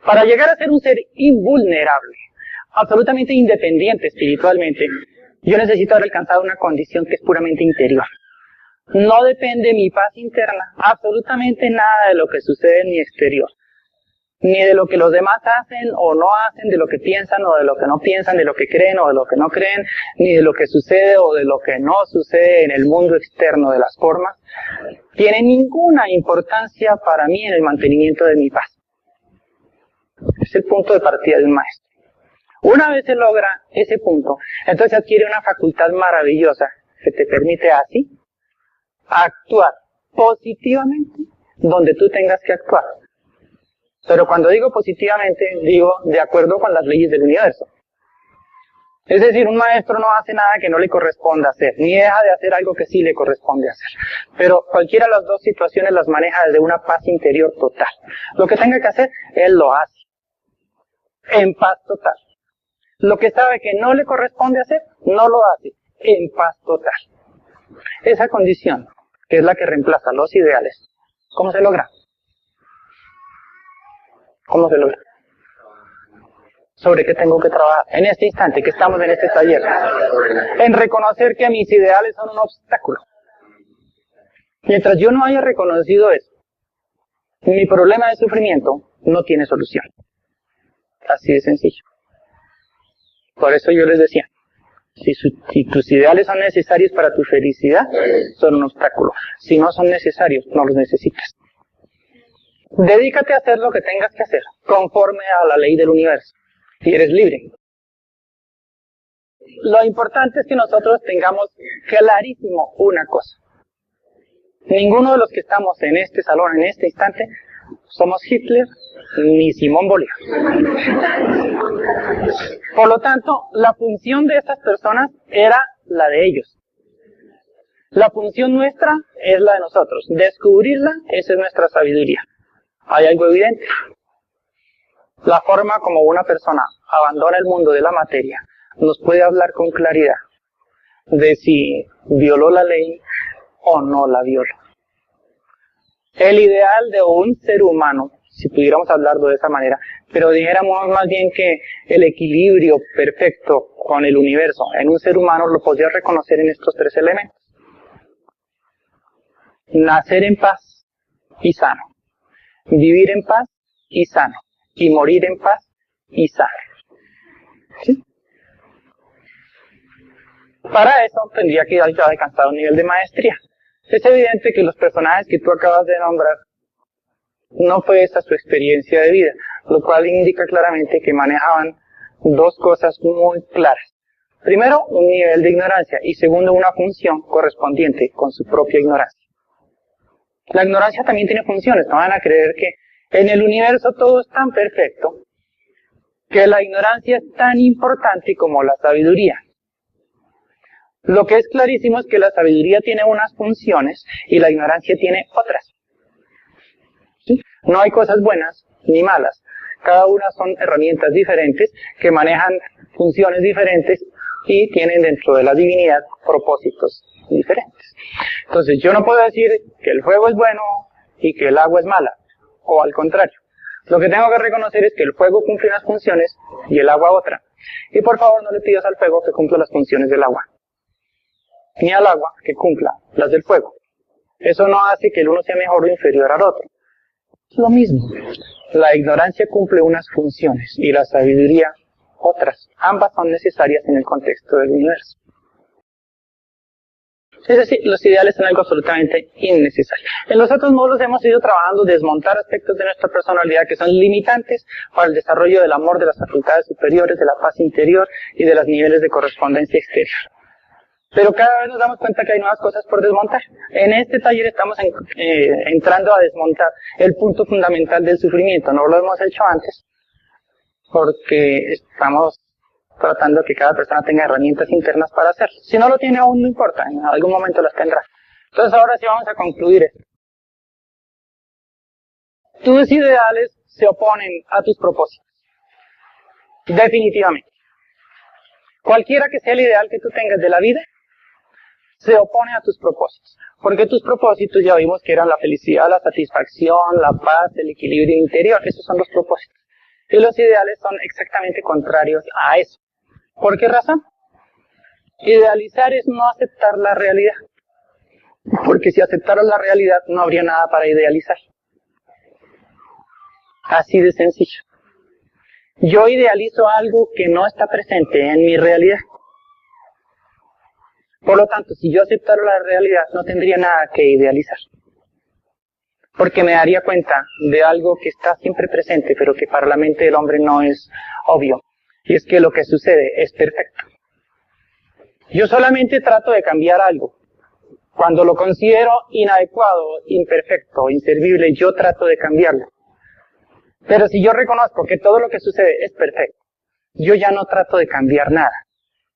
Para llegar a ser un ser invulnerable, absolutamente independiente espiritualmente, yo necesito haber alcanzado una condición que es puramente interior. No depende mi paz interna, absolutamente nada de lo que sucede en mi exterior. Ni de lo que los demás hacen o no hacen, de lo que piensan o de lo que no piensan, de lo que creen o de lo que no creen, ni de lo que sucede o de lo que no sucede en el mundo externo de las formas, tiene ninguna importancia para mí en el mantenimiento de mi paz. Es el punto de partida de un maestro. Una vez se logra ese punto, entonces adquiere una facultad maravillosa que te permite así actuar positivamente donde tú tengas que actuar. Pero cuando digo positivamente, digo de acuerdo con las leyes del universo. Es decir, un maestro no hace nada que no le corresponda hacer, ni deja de hacer algo que sí le corresponde hacer. Pero cualquiera de las dos situaciones las maneja desde una paz interior total. Lo que tenga que hacer, él lo hace. En paz total. Lo que sabe que no le corresponde hacer, no lo hace. En paz total. Esa condición, que es la que reemplaza los ideales, ¿cómo se logra? ¿Cómo se logra? ¿Sobre qué tengo que trabajar? En este instante, que estamos en este taller. En reconocer que mis ideales son un obstáculo. Mientras yo no haya reconocido eso, mi problema de sufrimiento no tiene solución. Así de sencillo. Por eso yo les decía, si tus ideales son necesarios para tu felicidad, son un obstáculo. Si no son necesarios, no los necesitas. Dedícate a hacer lo que tengas que hacer, conforme a la ley del universo, y eres libre. Lo importante es que nosotros tengamos clarísimo una cosa. Ninguno de los que estamos en este salón, en este instante, somos Hitler ni Simón Bolívar. Por lo tanto, la función de estas personas era la de ellos. La función nuestra es la de nosotros. Descubrirla, esa es nuestra sabiduría. Hay algo evidente. La forma como una persona abandona el mundo de la materia nos puede hablar con claridad de si violó la ley o no la violó. El ideal de un ser humano, si pudiéramos hablarlo de esa manera, pero dijéramos más bien que el equilibrio perfecto con el universo en un ser humano lo podría reconocer en estos tres elementos. Nacer en paz y sano. Vivir en paz y sano. Y morir en paz y sano. ¿Sí? Para eso tendría que haber alcanzado un nivel de maestría. Es evidente que los personajes que tú acabas de nombrar no fue esa su experiencia de vida, lo cual indica claramente que manejaban dos cosas muy claras. Primero, un nivel de ignorancia y segundo, una función correspondiente con su propia ignorancia. La ignorancia también tiene funciones, no van a creer que en el universo todo es tan perfecto que la ignorancia es tan importante como la sabiduría. Lo que es clarísimo es que la sabiduría tiene unas funciones y la ignorancia tiene otras. ¿Sí? No hay cosas buenas ni malas. Cada una son herramientas diferentes que manejan funciones diferentes y tienen dentro de la divinidad propósitos diferentes. Entonces yo no puedo decir que el fuego es bueno y que el agua es mala, o al contrario. Lo que tengo que reconocer es que el fuego cumple unas funciones y el agua otra. Y por favor no le pidas al fuego que cumpla las funciones del agua, ni al agua que cumpla las del fuego. Eso no hace que el uno sea mejor o inferior al otro. Es lo mismo. La ignorancia cumple unas funciones y la sabiduría otras. Ambas son necesarias en el contexto del universo. Es decir, los ideales son algo absolutamente innecesario. En los otros módulos hemos ido trabajando desmontar aspectos de nuestra personalidad que son limitantes para el desarrollo del amor, de las facultades superiores, de la paz interior y de los niveles de correspondencia exterior. Pero cada vez nos damos cuenta que hay nuevas cosas por desmontar. En este taller estamos entrando a desmontar el punto fundamental del sufrimiento. No lo hemos hecho antes porque estamos tratando que cada persona tenga herramientas internas para hacerlo. Si no lo tiene aún, no importa, en algún momento las tendrá. Entonces ahora sí vamos a concluir esto. Tus ideales se oponen a tus propósitos. Definitivamente. Cualquiera que sea el ideal que tú tengas de la vida, se opone a tus propósitos. Porque tus propósitos ya vimos que eran la felicidad, la satisfacción, la paz, el equilibrio interior. Esos son los propósitos. Y los ideales son exactamente contrarios a eso. ¿Por qué razón? Idealizar es no aceptar la realidad. Porque si aceptaras la realidad, no habría nada para idealizar. Así de sencillo. Yo idealizo algo que no está presente en mi realidad. Por lo tanto, si yo aceptara la realidad, no tendría nada que idealizar. Porque me daría cuenta de algo que está siempre presente, pero que para la mente del hombre no es obvio. Y es que lo que sucede es perfecto. Yo solamente trato de cambiar algo. Cuando lo considero inadecuado, imperfecto, inservible, yo trato de cambiarlo. Pero si yo reconozco que todo lo que sucede es perfecto, yo ya no trato de cambiar nada.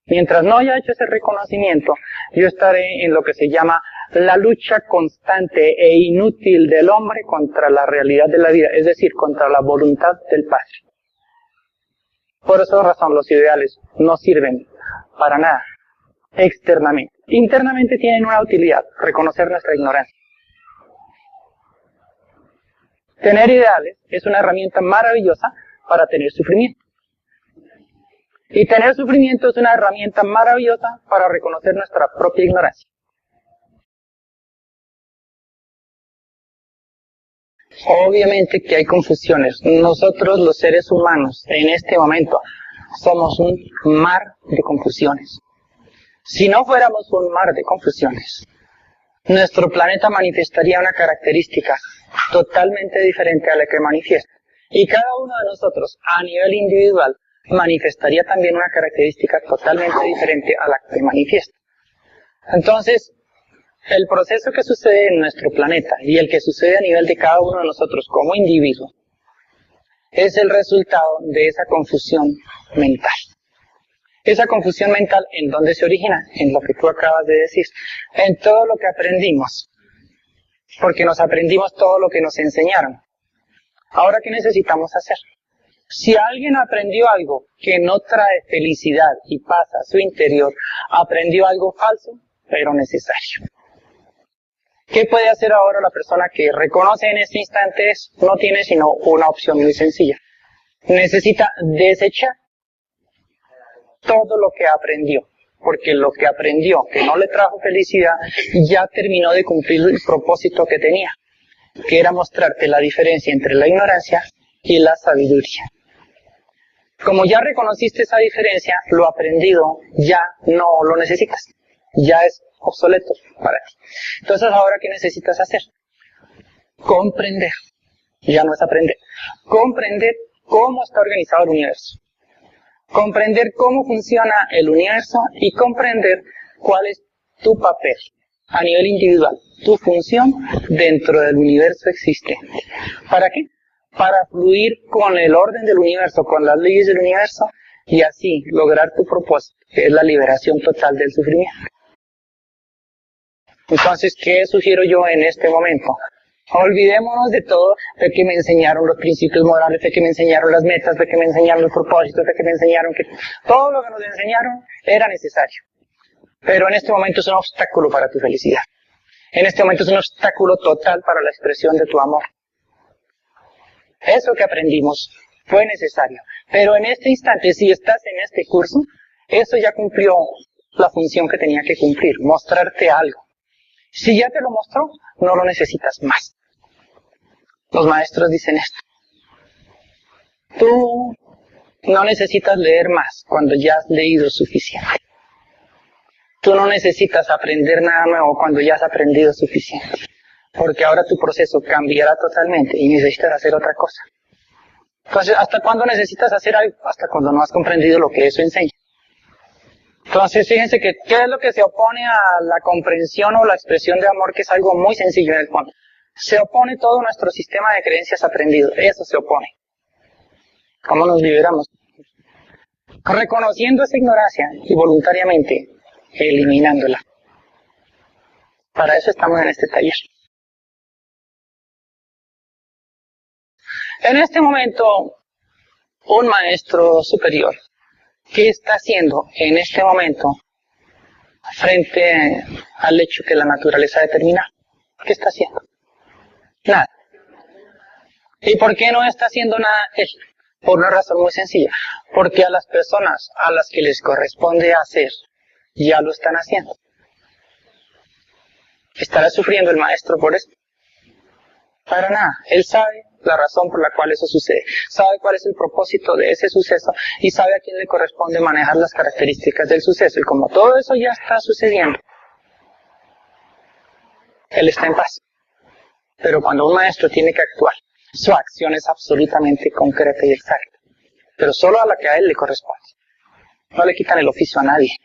Mientras no haya hecho ese reconocimiento, yo estaré en lo que se llama la lucha constante e inútil del hombre contra la realidad de la vida, es decir, contra la voluntad del Padre. Por esa razón los ideales no sirven para nada externamente. Internamente tienen una utilidad, reconocer nuestra ignorancia. Tener ideales es una herramienta maravillosa para tener sufrimiento. Y tener sufrimiento es una herramienta maravillosa para reconocer nuestra propia ignorancia. Obviamente que hay confusiones. Nosotros los seres humanos en este momento somos un mar de confusiones. Si no fuéramos un mar de confusiones, nuestro planeta manifestaría una característica totalmente diferente a la que manifiesta. Y cada uno de nosotros, a nivel individual, manifestaría también una característica totalmente diferente a la que manifiesta. Entonces, el proceso que sucede en nuestro planeta y el que sucede a nivel de cada uno de nosotros como individuo es el resultado de esa confusión mental. Esa confusión mental, ¿en dónde se origina? En lo que tú acabas de decir. En todo lo que aprendimos. Porque nos aprendimos todo lo que nos enseñaron. Ahora, ¿qué necesitamos hacer? Si alguien aprendió algo que no trae felicidad y paz a su interior, aprendió algo falso, pero necesario. ¿Qué puede hacer ahora la persona que reconoce en este instante eso? No tiene sino una opción muy sencilla. Necesita desechar todo lo que aprendió, porque lo que aprendió, que no le trajo felicidad, ya terminó de cumplir el propósito que tenía, que era mostrarte la diferencia entre la ignorancia y la sabiduría. Como ya reconociste esa diferencia, lo aprendido ya no lo necesitas, ya es obsoleto para ti. Entonces, ahora, ¿qué necesitas hacer? Comprender, ya no es aprender, comprender cómo está organizado el universo. Comprender cómo funciona el universo y comprender cuál es tu papel a nivel individual, tu función dentro del universo existente. ¿Para qué? Para fluir con el orden del universo, con las leyes del universo y así lograr tu propósito, que es la liberación total del sufrimiento. Entonces, ¿qué sugiero yo en este momento? Olvidémonos de todo, de que me enseñaron los principios morales, de que me enseñaron las metas, de que me enseñaron los propósitos, de que me enseñaron que todo lo que nos enseñaron era necesario. Pero en este momento es un obstáculo para tu felicidad. En este momento es un obstáculo total para la expresión de tu amor. Eso que aprendimos fue necesario. Pero en este instante, si estás en este curso, eso ya cumplió la función que tenía que cumplir, mostrarte algo. Si ya te lo mostró, no lo necesitas más. Los maestros dicen esto. Tú no necesitas leer más cuando ya has leído suficiente. Tú no necesitas aprender nada nuevo cuando ya has aprendido suficiente. Porque ahora tu proceso cambiará totalmente y necesitas hacer otra cosa. Entonces, ¿hasta cuándo necesitas hacer algo? Hasta cuando no has comprendido lo que eso enseña. Entonces, fíjense que ¿qué es lo que se opone a la comprensión o la expresión de amor? Que es algo muy sencillo en el fondo. Se opone todo nuestro sistema de creencias aprendido. Eso se opone. ¿Cómo nos liberamos? Reconociendo esa ignorancia y voluntariamente eliminándola. Para eso estamos en este taller. En este momento, un maestro superior, ¿qué está haciendo en este momento frente al hecho que la naturaleza determina? ¿Qué está haciendo? Nada. ¿Y por qué no está haciendo nada él? Por una razón muy sencilla, porque a las personas a las que les corresponde hacer, ya lo están haciendo. ¿Estará sufriendo el maestro por eso? Para nada. Él sabe la razón por la cual eso sucede, sabe cuál es el propósito de ese suceso y sabe a quién le corresponde manejar las características del suceso. Y como todo eso ya está sucediendo, él está en paz. Pero cuando un maestro tiene que actuar, su acción es absolutamente concreta y exacta, pero solo a la que a él le corresponde. No le quitan el oficio a nadie.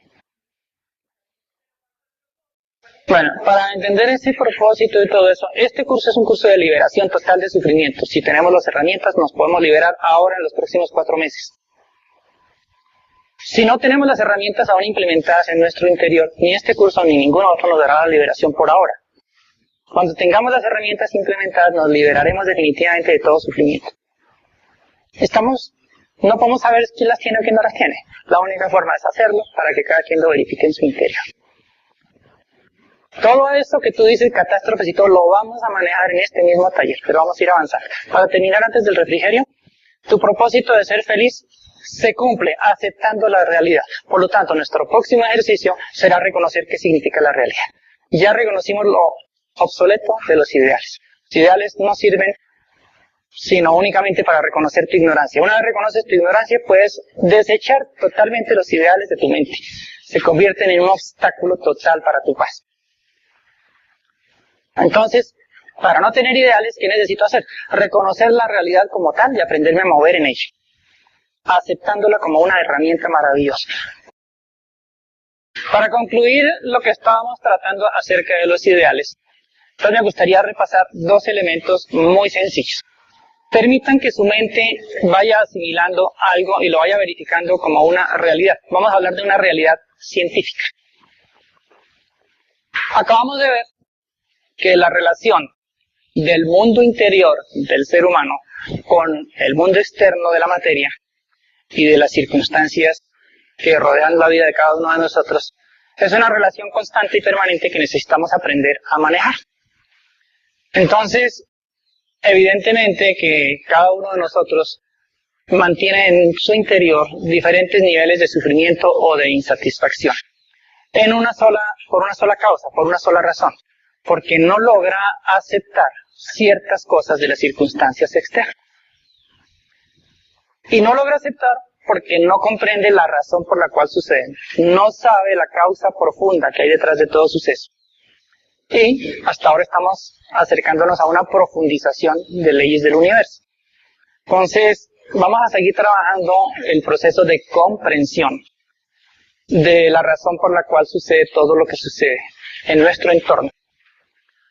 Bueno, para entender ese propósito y todo eso, este curso es un curso de liberación total de sufrimiento. Si tenemos las herramientas, nos podemos liberar ahora en los próximos 4 meses. Si no tenemos las herramientas aún implementadas en nuestro interior, ni este curso ni ningún otro nos dará la liberación por ahora. Cuando tengamos las herramientas implementadas, nos liberaremos definitivamente de todo sufrimiento. No podemos saber quién las tiene o quién no las tiene. La única forma es hacerlo para que cada quien lo verifique en su interior. Todo eso que tú dices, catástrofes y todo, lo vamos a manejar en este mismo taller, pero vamos a ir a avanzar. Para terminar antes del refrigerio, tu propósito de ser feliz se cumple aceptando la realidad. Por lo tanto, nuestro próximo ejercicio será reconocer qué significa la realidad. Ya reconocimos lo obsoleto de los ideales. Los ideales no sirven sino únicamente para reconocer tu ignorancia. Una vez reconoces tu ignorancia, puedes desechar totalmente los ideales de tu mente. Se convierten en un obstáculo total para tu paz. Entonces, para no tener ideales, ¿qué necesito hacer? Reconocer la realidad como tal y aprenderme a mover en ella, aceptándola como una herramienta maravillosa. Para concluir lo que estábamos tratando acerca de los ideales, entonces me gustaría repasar 2 elementos muy sencillos. Permitan que su mente vaya asimilando algo y lo vaya verificando como una realidad. Vamos a hablar de una realidad científica. Acabamos de ver que la relación del mundo interior del ser humano con el mundo externo de la materia y de las circunstancias que rodean la vida de cada uno de nosotros es una relación constante y permanente que necesitamos aprender a manejar. Entonces, evidentemente que cada uno de nosotros mantiene en su interior diferentes niveles de sufrimiento o de insatisfacción por una sola causa, por una sola razón, porque no logra aceptar ciertas cosas de las circunstancias externas. Y no logra aceptar porque no comprende la razón por la cual suceden, no sabe la causa profunda que hay detrás de todo suceso. Y hasta ahora estamos acercándonos a una profundización de leyes del universo. Entonces, vamos a seguir trabajando el proceso de comprensión de la razón por la cual sucede todo lo que sucede en nuestro entorno.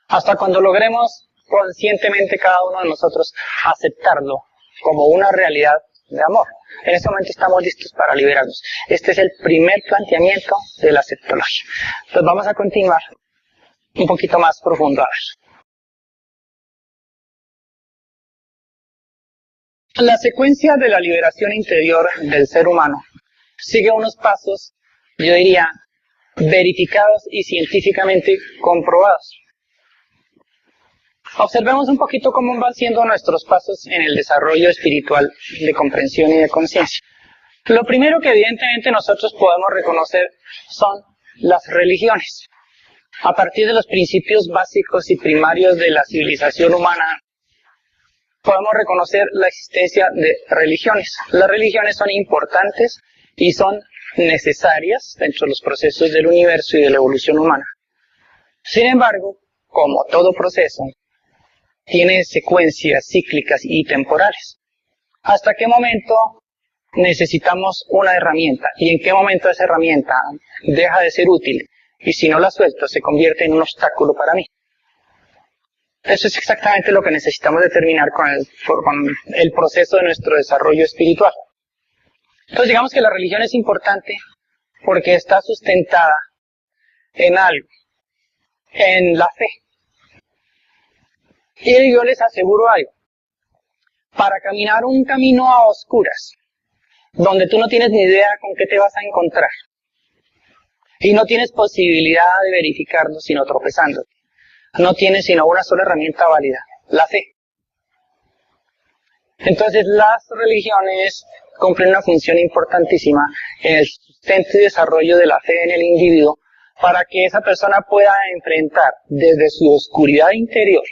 Hasta cuando logremos conscientemente cada uno de nosotros aceptarlo como una realidad de amor. En este momento estamos listos para liberarnos. Este es el primer planteamiento de la aceptología. Entonces vamos a continuar un poquito más profundo. A ver. La secuencia de la liberación interior del ser humano sigue unos pasos, yo diría, verificados y científicamente comprobados. Observemos un poquito cómo van siendo nuestros pasos en el desarrollo espiritual de comprensión y de conciencia. Lo primero que evidentemente nosotros podemos reconocer son las religiones. A partir de los principios básicos y primarios de la civilización humana, podemos reconocer la existencia de religiones. Las religiones son importantes y son necesarias dentro de los procesos del universo y de la evolución humana. Sin embargo, como todo proceso, tiene secuencias cíclicas y temporales. ¿Hasta qué momento necesitamos una herramienta? ¿Y en qué momento esa herramienta deja de ser útil? Y si no la suelto, se convierte en un obstáculo para mí. Eso es exactamente lo que necesitamos determinar con el proceso de nuestro desarrollo espiritual. Entonces digamos que la religión es importante porque está sustentada en algo, en la fe. Y yo les aseguro algo, para caminar un camino a oscuras, donde tú no tienes ni idea con qué te vas a encontrar, y no tienes posibilidad de verificarlo sino tropezándote, no tienes sino una sola herramienta válida, la fe. Entonces las religiones cumplen una función importantísima en el sustento y desarrollo de la fe en el individuo para que esa persona pueda enfrentar desde su oscuridad interior,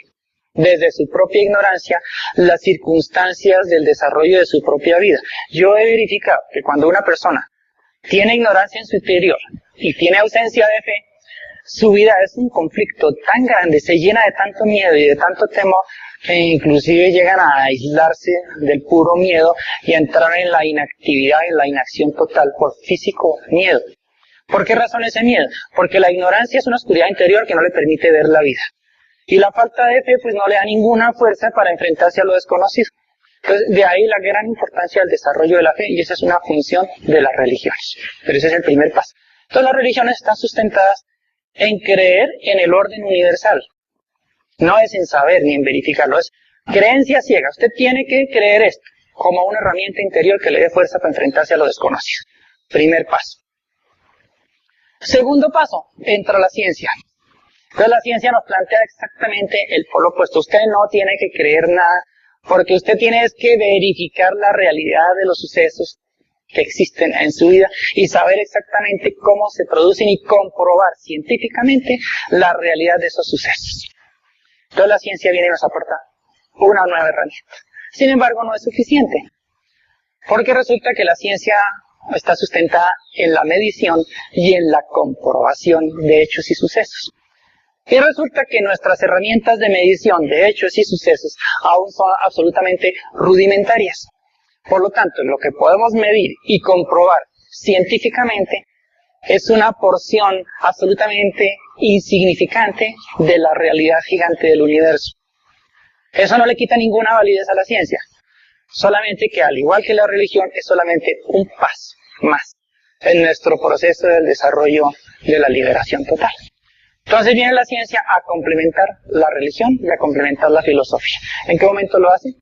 desde su propia ignorancia, las circunstancias del desarrollo de su propia vida. Yo he verificado que cuando una persona tiene ignorancia en su interior y tiene ausencia de fe, su vida es un conflicto tan grande, se llena de tanto miedo y de tanto temor, que inclusive llegan a aislarse del puro miedo y a entrar en la inactividad, en la inacción total por físico miedo. ¿Por qué razón ese miedo? Porque la ignorancia es una oscuridad interior que no le permite ver la vida. Y la falta de fe pues no le da ninguna fuerza para enfrentarse a lo desconocido. Entonces, de ahí la gran importancia del desarrollo de la fe, y esa es una función de las religiones. Pero ese es el primer paso. Entonces las religiones están sustentadas en creer en el orden universal. No es en saber ni en verificarlo, es creencia ciega. Usted tiene que creer esto como una herramienta interior que le dé fuerza para enfrentarse a lo desconocido. Primer paso. Segundo paso, entra la ciencia. Entonces la ciencia nos plantea exactamente el polo opuesto. Usted no tiene que creer nada, porque usted tiene que verificar la realidad de los sucesos que existen en su vida y saber exactamente cómo se producen y comprobar científicamente la realidad de esos sucesos. Entonces la ciencia viene y nos aporta una nueva herramienta. Sin embargo, no es suficiente, porque resulta que la ciencia está sustentada en la medición y en la comprobación de hechos y sucesos. Y resulta que nuestras herramientas de medición de hechos y sucesos aún son absolutamente rudimentarias. Por lo tanto, lo que podemos medir y comprobar científicamente es una porción absolutamente insignificante de la realidad gigante del universo. Eso no le quita ninguna validez a la ciencia, solamente que al igual que la religión es solamente un paso más en nuestro proceso del desarrollo de la liberación total. Entonces viene la ciencia a complementar la religión y a complementar la filosofía. ¿En qué momento lo hace?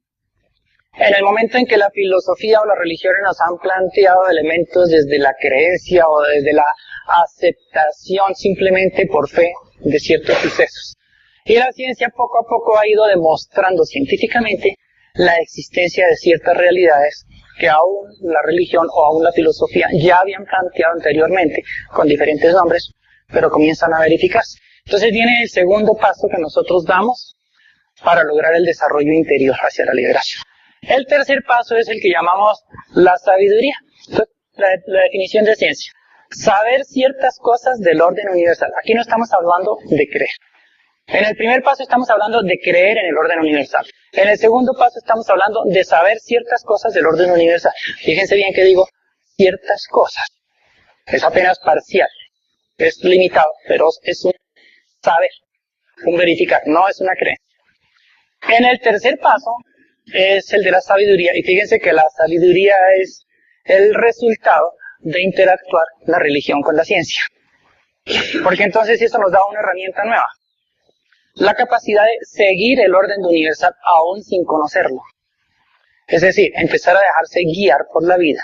En el momento en que la filosofía o las religiones nos han planteado elementos desde la creencia o desde la aceptación simplemente por fe de ciertos sucesos. Y la ciencia poco a poco ha ido demostrando científicamente la existencia de ciertas realidades que aún la religión o aún la filosofía ya habían planteado anteriormente con diferentes nombres, pero comienzan a verificarse. Entonces viene el segundo paso que nosotros damos para lograr el desarrollo interior hacia la liberación. El tercer paso es el que llamamos la sabiduría. La definición de ciencia. Saber ciertas cosas del orden universal. Aquí no estamos hablando de creer. En el primer paso estamos hablando de creer en el orden universal. En el segundo paso estamos hablando de saber ciertas cosas del orden universal. Fíjense bien que digo ciertas cosas. Es apenas parcial. Es limitado, pero es un saber, un verificar, no es una creencia. En el tercer paso es el de la sabiduría, y fíjense que la sabiduría es el resultado de interactuar la religión con la ciencia. Porque entonces eso nos da una herramienta nueva. La capacidad de seguir el orden universal aún sin conocerlo. Es decir, empezar a dejarse guiar por la vida.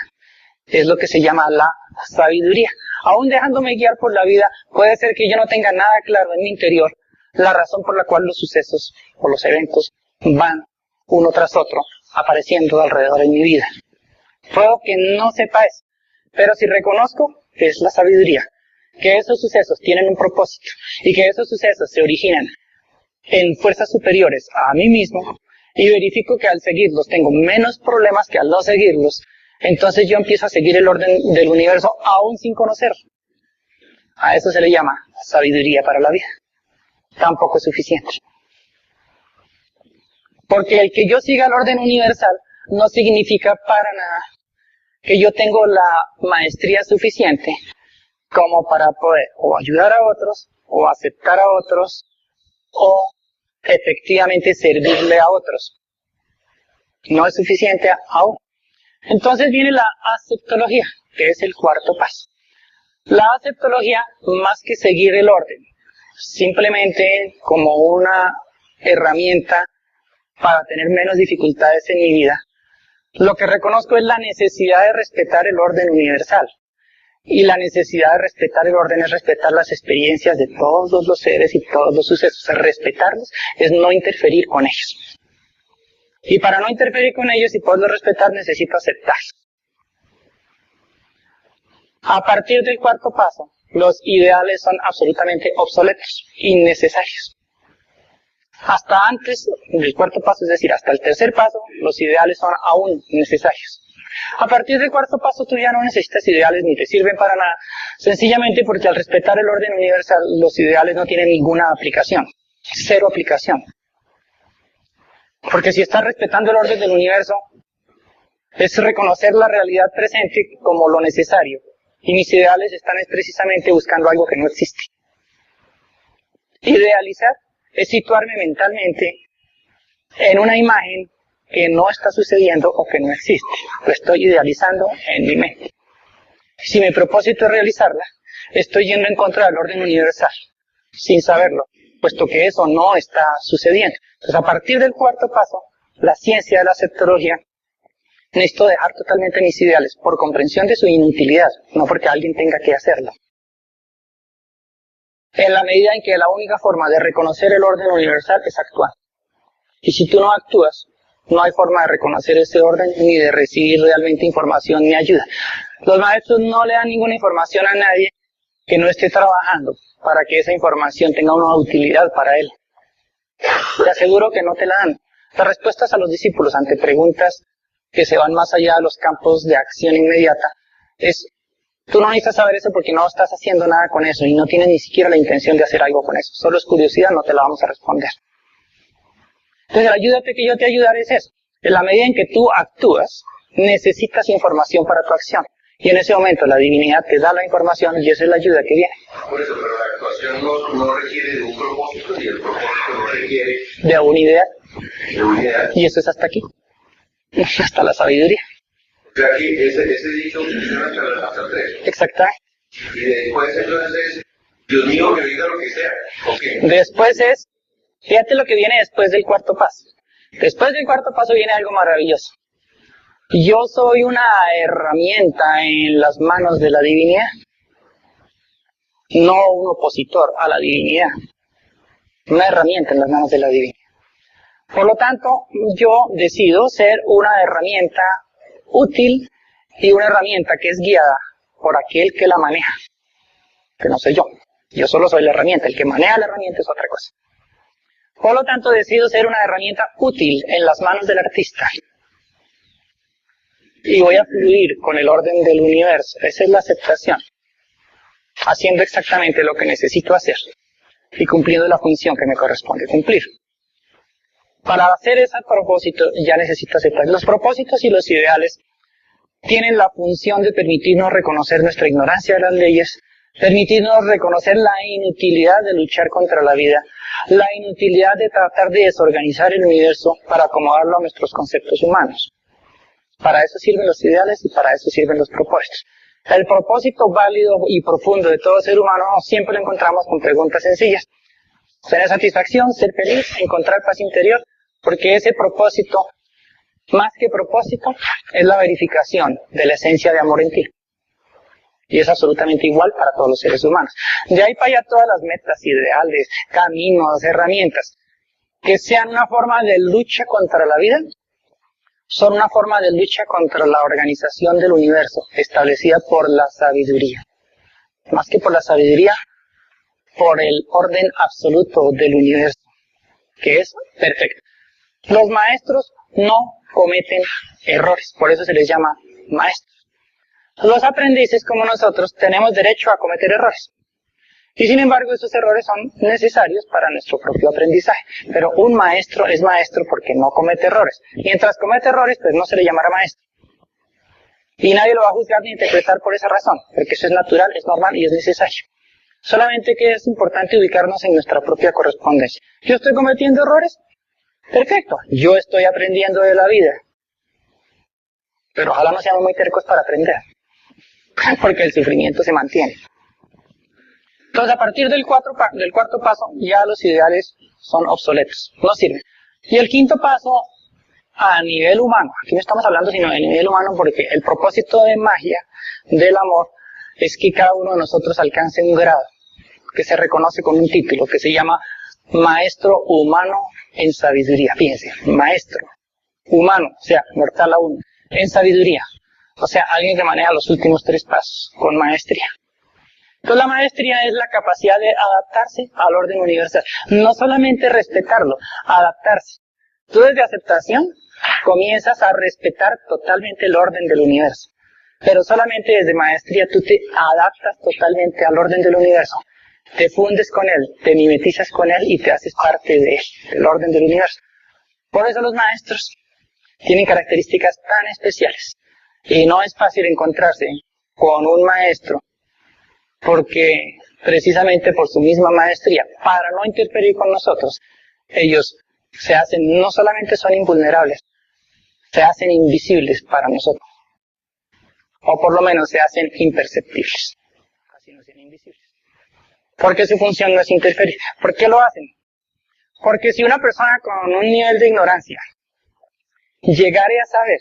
Es lo que se llama la sabiduría. Aún dejándome guiar por la vida, puede ser que yo no tenga nada claro en mi interior la razón por la cual los sucesos o los eventos van uno tras otro apareciendo alrededor de mi vida. Puedo que no sepa eso, pero si reconozco que es la sabiduría, que esos sucesos tienen un propósito y que esos sucesos se originan en fuerzas superiores a mí mismo y verifico que al seguirlos tengo menos problemas que al no seguirlos, entonces yo empiezo a seguir el orden del universo aún sin conocerlo. A eso se le llama sabiduría para la vida. Tampoco es suficiente. Porque el que yo siga el orden universal no significa para nada que yo tengo la maestría suficiente como para poder o ayudar a otros, o aceptar a otros, o efectivamente servirle a otros. No es suficiente aún. Entonces viene la aceptología, que es el cuarto paso. La aceptología, más que seguir el orden, simplemente como una herramienta para tener menos dificultades en mi vida, lo que reconozco es la necesidad de respetar el orden universal. Y la necesidad de respetar el orden es respetar las experiencias de todos los seres y todos los sucesos. Respetarlos es no interferir con ellos. Y para no interferir con ellos y poderlos respetar, necesito aceptarlos. A partir del cuarto paso, los ideales son absolutamente obsoletos, innecesarios. Hasta antes del cuarto paso, es decir, hasta el tercer paso, los ideales son aún necesarios. A partir del cuarto paso, tú ya no necesitas ideales ni te sirven para nada, sencillamente porque al respetar el orden universal, los ideales no tienen ninguna aplicación, cero aplicación. Porque si estás respetando el orden del universo, es reconocer la realidad presente como lo necesario. Y mis ideales están precisamente buscando algo que no existe. Idealizar es situarme mentalmente en una imagen que no está sucediendo o que no existe. Lo estoy idealizando en mi mente. Si mi propósito es realizarla, estoy yendo en contra del orden universal, sin saberlo, puesto que eso no está sucediendo. Entonces, a partir del cuarto paso, la ciencia de la aceptología, necesito dejar totalmente mis ideales por comprensión de su inutilidad, no porque alguien tenga que hacerlo. En la medida en que la única forma de reconocer el orden universal es actuar. Y si tú no actúas, no hay forma de reconocer ese orden ni de recibir realmente información ni ayuda. Los maestros no le dan ninguna información a nadie que no esté trabajando para que esa información tenga una utilidad para él. Te aseguro que no te la dan. Las respuestas a los discípulos ante preguntas que se van más allá de los campos de acción inmediata es: tú no necesitas saber eso porque no estás haciendo nada con eso y no tienes ni siquiera la intención de hacer algo con eso. Solo es curiosidad, no te la vamos a responder. Entonces, la ayuda que yo te ayudaré es eso. En la medida en que tú actúas, necesitas información para tu acción. Y en ese momento la divinidad te da la información y esa es la ayuda que viene. Por eso, pero la actuación no requiere de un propósito y el propósito no requiere de un ideal. De un ideal. Y eso es hasta aquí. Hasta la sabiduría. O sea que ese dicho funciona hasta el 3. Exactamente. Y después entonces, Dios mío, que diga lo que sea. Okay. Después es, fíjate lo que viene después del cuarto paso. Después del cuarto paso viene algo maravilloso. Yo soy una herramienta en las manos de la divinidad, no un opositor a la divinidad. Una herramienta en las manos de la divinidad. Por lo tanto, yo decido ser una herramienta útil y una herramienta que es guiada por aquel que la maneja, que no soy yo. Yo solo soy la herramienta, el que maneja la herramienta es otra cosa. Por lo tanto, decido ser una herramienta útil en las manos del artista. Y voy a fluir con el orden del universo. Esa es la aceptación. Haciendo exactamente lo que necesito hacer y cumpliendo la función que me corresponde cumplir. Para hacer ese propósito ya necesito aceptar. Los propósitos y los ideales tienen la función de permitirnos reconocer nuestra ignorancia de las leyes, permitirnos reconocer la inutilidad de luchar contra la vida, la inutilidad de tratar de desorganizar el universo para acomodarlo a nuestros conceptos humanos. Para eso sirven los ideales y para eso sirven los propósitos. El propósito válido y profundo de todo ser humano siempre lo encontramos con preguntas sencillas. Tener satisfacción, ser feliz, encontrar paz interior, porque ese propósito, más que propósito, es la verificación de la esencia de amor en ti. Y es absolutamente igual para todos los seres humanos. De ahí para allá todas las metas, ideales, caminos, herramientas, que sean una forma de lucha contra la vida, son una forma de lucha contra la organización del universo establecida por la sabiduría. Más que por la sabiduría, por el orden absoluto del universo, que es perfecto. Los maestros no cometen errores, por eso se les llama maestros. Los aprendices, como nosotros, tenemos derecho a cometer errores. Y sin embargo, esos errores son necesarios para nuestro propio aprendizaje. Pero un maestro es maestro porque no comete errores. Mientras comete errores, pues no se le llamará maestro. Y nadie lo va a juzgar ni interpretar por esa razón, porque eso es natural, es normal y es necesario. Solamente que es importante ubicarnos en nuestra propia correspondencia. ¿Yo estoy cometiendo errores? Perfecto. Yo estoy aprendiendo de la vida. Pero ojalá no seamos muy tercos para aprender, porque el sufrimiento se mantiene. Entonces, a partir del cuarto paso, ya los ideales son obsoletos, no sirven. Y el quinto paso, a nivel humano, aquí no estamos hablando sino a nivel humano, porque el propósito de magia del amor es que cada uno de nosotros alcance un grado que se reconoce con un título que se llama Maestro Humano en Sabiduría. Fíjense, Maestro humano, o sea, mortal aún, en sabiduría, o sea, alguien que maneja los últimos 3 pasos con maestría. Entonces la maestría es la capacidad de adaptarse al orden universal, no solamente respetarlo, adaptarse. Tú desde aceptación comienzas a respetar totalmente el orden del universo, pero solamente desde maestría tú te adaptas totalmente al orden del universo, te fundes con él, te mimetizas con él y te haces parte de él, del orden del universo. Por eso los maestros tienen características tan especiales y no es fácil encontrarse con un maestro porque precisamente por su misma maestría, para no interferir con nosotros, ellos se hacen, no solamente son invulnerables, se hacen invisibles para nosotros, o por lo menos se hacen imperceptibles, casi no son invisibles, porque su función no es interferir. ¿Por qué lo hacen? Porque si una persona con un nivel de ignorancia llegare a saber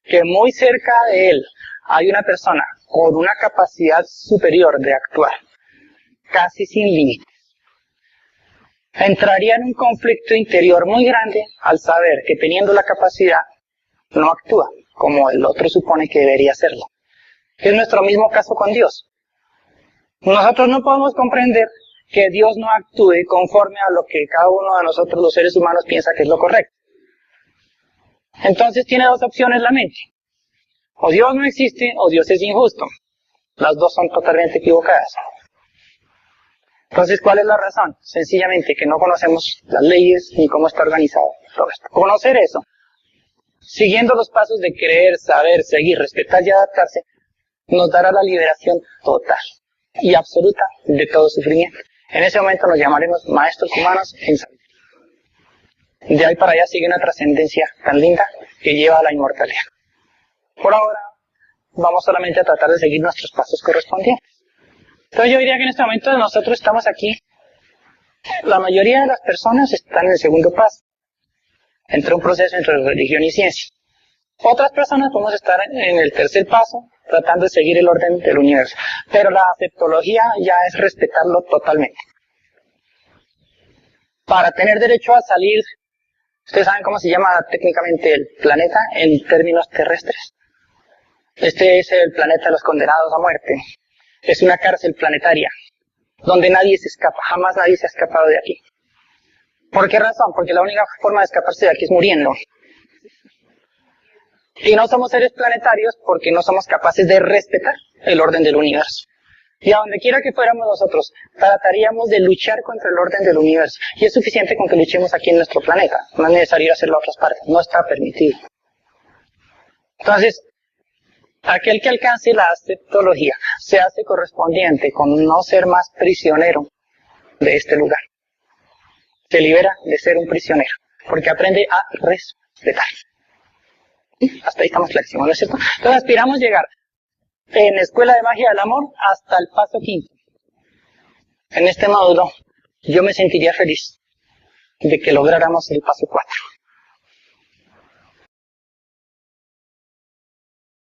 que muy cerca de él hay una persona con una capacidad superior de actuar, casi sin límites, entraría en un conflicto interior muy grande al saber que teniendo la capacidad no actúa como el otro supone que debería hacerlo. Es nuestro mismo caso con Dios. Nosotros no podemos comprender que Dios no actúe conforme a lo que cada uno de nosotros los seres humanos piensa que es lo correcto. Entonces tiene 2 opciones la mente. O Dios no existe o Dios es injusto. Las 2 son totalmente equivocadas. Entonces, ¿cuál es la razón? Sencillamente que no conocemos las leyes ni cómo está organizado todo esto. Conocer eso, siguiendo los pasos de creer, saber, seguir, respetar y adaptarse, nos dará la liberación total y absoluta de todo sufrimiento. En ese momento nos llamaremos maestros humanos en sabiduría. De ahí para allá sigue una trascendencia tan linda que lleva a la inmortalidad. Por ahora, vamos solamente a tratar de seguir nuestros pasos correspondientes. Entonces yo diría que en este momento nosotros estamos aquí, la mayoría de las personas están en el segundo paso, entre un proceso entre religión y ciencia. Otras personas podemos estar en el tercer paso, tratando de seguir el orden del universo. Pero la aceptología ya es respetarlo totalmente. Para tener derecho a salir, ustedes saben cómo se llama técnicamente el planeta en términos terrestres. Este es el planeta de los condenados a muerte. Es una cárcel planetaria, donde nadie se escapa, jamás nadie se ha escapado de aquí. ¿Por qué razón? Porque la única forma de escaparse de aquí es muriendo. Y no somos seres planetarios porque no somos capaces de respetar el orden del universo. Y a donde quiera que fuéramos nosotros, trataríamos de luchar contra el orden del universo. Y es suficiente con que luchemos aquí en nuestro planeta. No es necesario hacerlo a otras partes. No está permitido. Entonces, aquel que alcance la aceptología se hace correspondiente con no ser más prisionero de este lugar. Se libera de ser un prisionero, porque aprende a respetar. Hasta ahí estamos clarísimos, ¿no es cierto? Entonces aspiramos llegar en Escuela de Magia del Amor hasta el paso 5. En este módulo yo me sentiría feliz de que lográramos el paso 4.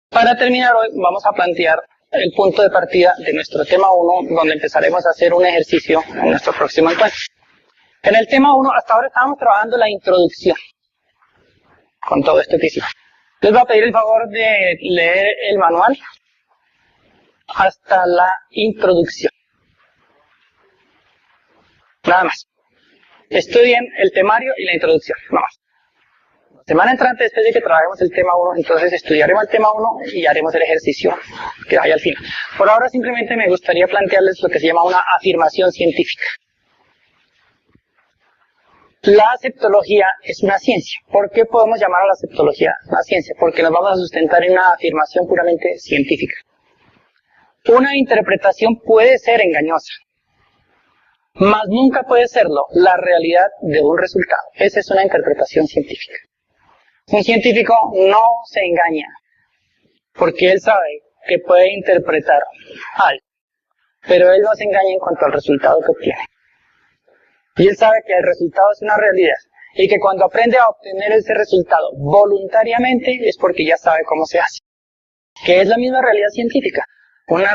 Para terminar hoy vamos a plantear el punto de partida de nuestro tema 1, donde empezaremos a hacer un ejercicio en nuestro próximo encuentro. En el tema 1, hasta ahora estábamos trabajando la introducción, con todo esto que hicimos. Les voy a pedir el favor de leer el manual hasta la introducción. Nada más. Estudien el temario y la introducción, nada más. Semana entrante, después de que trabajemos el tema 1, entonces estudiaremos el tema 1 y haremos el ejercicio que hay al final. Por ahora simplemente me gustaría plantearles lo que se llama una afirmación científica. La aceptología es una ciencia. ¿Por qué podemos llamar a la aceptología una ciencia? Porque nos vamos a sustentar en una afirmación puramente científica. Una interpretación puede ser engañosa, mas nunca puede serlo la realidad de un resultado. Esa es una interpretación científica. Un científico no se engaña, porque él sabe que puede interpretar algo, pero él no se engaña en cuanto al resultado que obtiene. Y él sabe que el resultado es una realidad, y que cuando aprende a obtener ese resultado voluntariamente es porque ya sabe cómo se hace. Que es la misma realidad científica. La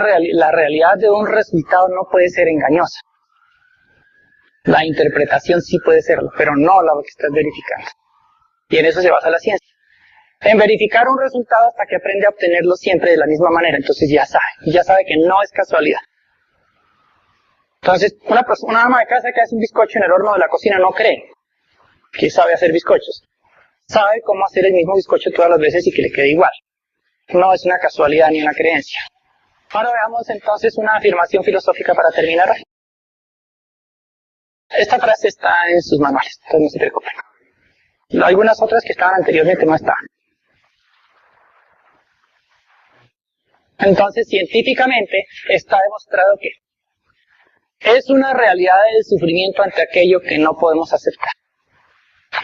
realidad de un resultado no puede ser engañosa. La interpretación sí puede serlo, pero no la que estás verificando. Y en eso se basa la ciencia. En verificar un resultado hasta que aprende a obtenerlo siempre de la misma manera. Entonces ya sabe que no es casualidad. Entonces, una ama de casa que hace un bizcocho en el horno de la cocina no cree que sabe hacer bizcochos. Sabe cómo hacer el mismo bizcocho todas las veces y que le quede igual. No es una casualidad ni una creencia. Ahora veamos entonces una afirmación filosófica para terminar hoy. Esta frase está en sus manuales, entonces no se preocupen. Algunas otras que estaban anteriormente no estaban. Entonces, científicamente está demostrado que es una realidad del sufrimiento ante aquello que no podemos aceptar.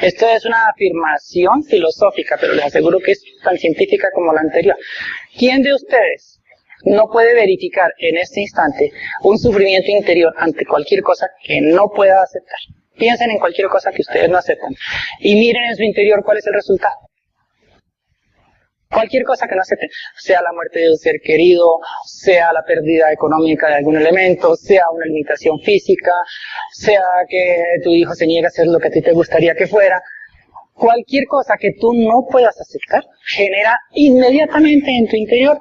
Esto es una afirmación filosófica, pero les aseguro que es tan científica como la anterior. ¿Quién de ustedes no puede verificar en este instante un sufrimiento interior ante cualquier cosa que no pueda aceptar? Piensen en cualquier cosa que ustedes no aceptan y miren en su interior cuál es el resultado. Cualquier cosa que no acepten, sea la muerte de un ser querido, sea la pérdida económica de algún elemento, sea una limitación física, sea que tu hijo se niegue a hacer lo que a ti te gustaría que fuera. Cualquier cosa que tú no puedas aceptar genera inmediatamente en tu interior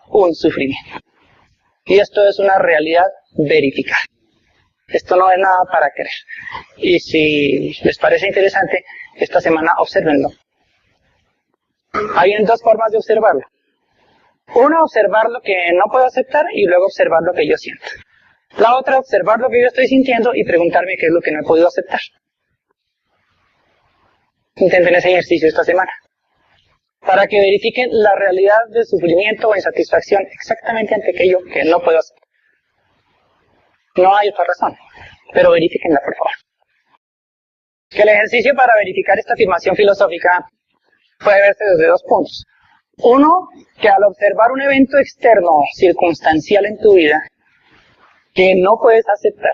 un sufrimiento. Y esto es una realidad verificada. Esto no es nada para creer. Y si les parece interesante, esta semana obsérvenlo. Hay dos formas de observarlo. Una, observar lo que no puedo aceptar y luego observar lo que yo siento. La otra, observar lo que yo estoy sintiendo y preguntarme qué es lo que no he podido aceptar. Intenten ese ejercicio esta semana. Para que verifiquen la realidad del sufrimiento o insatisfacción exactamente ante aquello que no puedo aceptar. No hay otra razón, pero verifíquenla por favor. Que el ejercicio para verificar esta afirmación filosófica puede verse desde dos puntos. Uno, que al observar un evento externo circunstancial en tu vida que no puedes aceptar,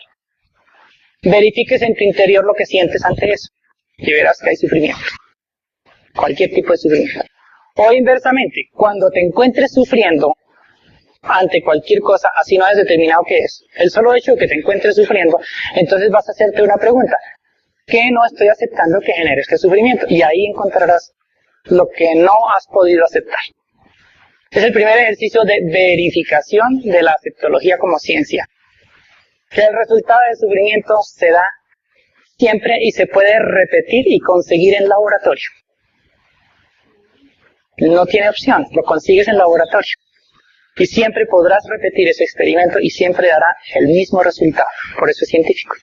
verifiques en tu interior lo que sientes ante eso y verás que hay sufrimiento. Cualquier tipo de sufrimiento. O inversamente, cuando te encuentres sufriendo ante cualquier cosa, así no has determinado qué es, el solo hecho de que te encuentres sufriendo, entonces vas a hacerte una pregunta. ¿Qué no estoy aceptando que genere este sufrimiento? Y ahí encontrarás lo que no has podido aceptar. Es el primer ejercicio de verificación de la aceptología como ciencia. Que el resultado del sufrimiento se da siempre y se puede repetir y conseguir en laboratorio. No tiene opción, lo consigues en laboratorio. Y siempre podrás repetir ese experimento y siempre dará el mismo resultado. Por eso es científico.